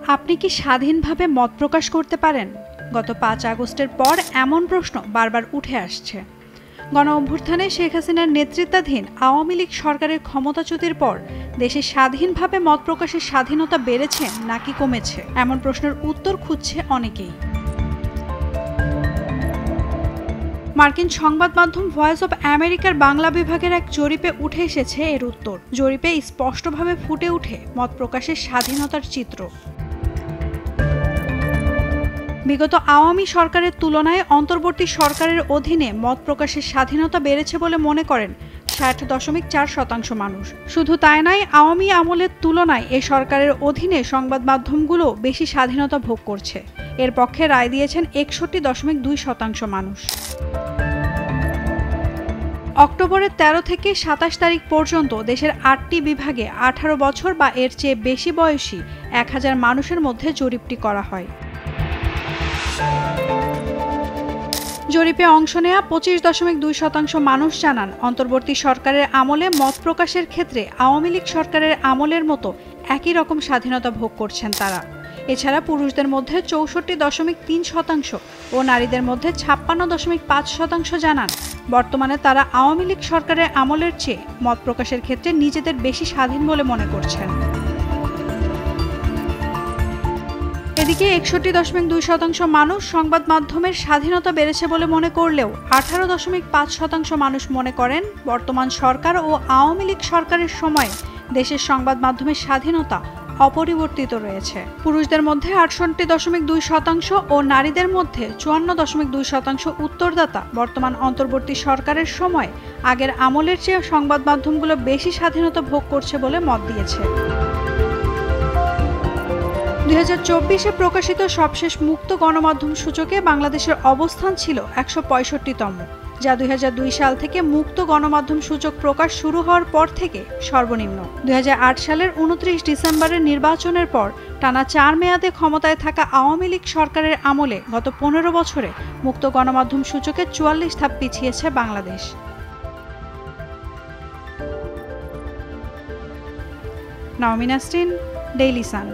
আপনি কি স্বাধীনভাবে মত প্রকাশ করতে পারেন? গত ৫ আগস্টের পর এমন প্রশ্ন বারবার উঠে আসছে। গণ-অভ্যুত্থানে শেখ হাসিনার নেতৃত্বাধীন আওয়ামী লীগ সরকারের ক্ষমতাচ্যুতির পর দেশে স্বাধীনভাবে মত প্রকাশের স্বাধীনতা বেড়েছে নাকি কমেছে, এমন প্রশ্নের উত্তর খুঁজছে অনেকেই। মার্কিন সংবাদ মাধ্যম ভয়েস অব আমেরিকার বাংলা বিভাগের এক জরিপে উঠে এসেছে এর উত্তর। জরিপে স্পষ্টভাবে ফুটে ওঠে মত প্রকাশের স্বাধীনতার চিত্র। বিগত আওয়ামী সরকারের তুলনায় অন্তর্বর্তী সরকারের অধীনে মত প্রকাশের স্বাধীনতা বেড়েছে বলে মনে করেন ৬০.৪% মানুষ। শুধু তাই নয়, আওয়ামী আমলের তুলনায় এ সরকারের অধীনে সংবাদ মাধ্যমগুলো বেশি স্বাধীনতা ভোগ করছে। এর পক্ষে রায় দিয়েছেন ৬১.২% মানুষ। অক্টোবরের ১৩ থেকে ২৭ তারিখ পর্যন্ত দেশের ৮টি বিভাগে ১৮ বছর বা এর চেয়ে বেশি বয়সী ১,০০০ মানুষের মধ্যে জরিপটি করা হয়। জরিপে অংশ নেওয়া ২৫.২% মানুষ জানান, অন্তর্বর্তী সরকারের আমলে মত প্রকাশের ক্ষেত্রে আওয়ামী লীগ সরকারের আমলের মতো একই রকম স্বাধীনতা ভোগ করছেন তারা। এছাড়া পুরুষদের মধ্যে ৬৪.৩% ও নারীদের মধ্যে ৫৬.৫% জানান বর্তমানে তারা আওয়ামী লীগ সরকারের আমলের চেয়ে মত প্রকাশের ক্ষেত্রে নিজেদের বেশি স্বাধীন বলে মনে করছেন। এদিকে ৬১.২% মানুষ সংবাদ মাধ্যমের স্বাধীনতা বেড়েছে বলে মনে করলেও ১৮.৫% মানুষ মনে করেন বর্তমান সরকার ও আওয়ামী লীগ সরকারের সময়ে দেশের সংবাদ মাধ্যমের স্বাধীনতা অপরিবর্তিত রয়েছে। পুরুষদের মধ্যে ৬৮.২% ও নারীদের মধ্যে ৫৪.২% উত্তরদাতা বর্তমান অন্তর্বর্তী সরকারের সময় আগের আমলের চেয়ে সংবাদ মাধ্যমগুলো বেশি স্বাধীনতা ভোগ করছে বলে মত দিয়েছে। ২০২৪-এ প্রকাশিত সবশেষ মুক্ত গণমাধ্যম সূচকে বাংলাদেশের অবস্থান ছিল ১৬৫তম, যা ২০০২ সাল থেকে মুক্ত গণমাধ্যম সূচক প্রকাশ শুরু হওয়ার পর থেকে সর্বনিম্ন। ২০০৮ সালের ২৯ ডিসেম্বরের নির্বাচনের পর টানা ৪ মেয়াদে ক্ষমতায় থাকা আওয়ামী লীগ সরকারের আমলে গত ১৫ বছরে মুক্ত গণমাধ্যম সূচকে ৪৪ ধাপ পিছিয়েছে বাংলাদেশ। নাওমিন Nasrin, Daily Sun.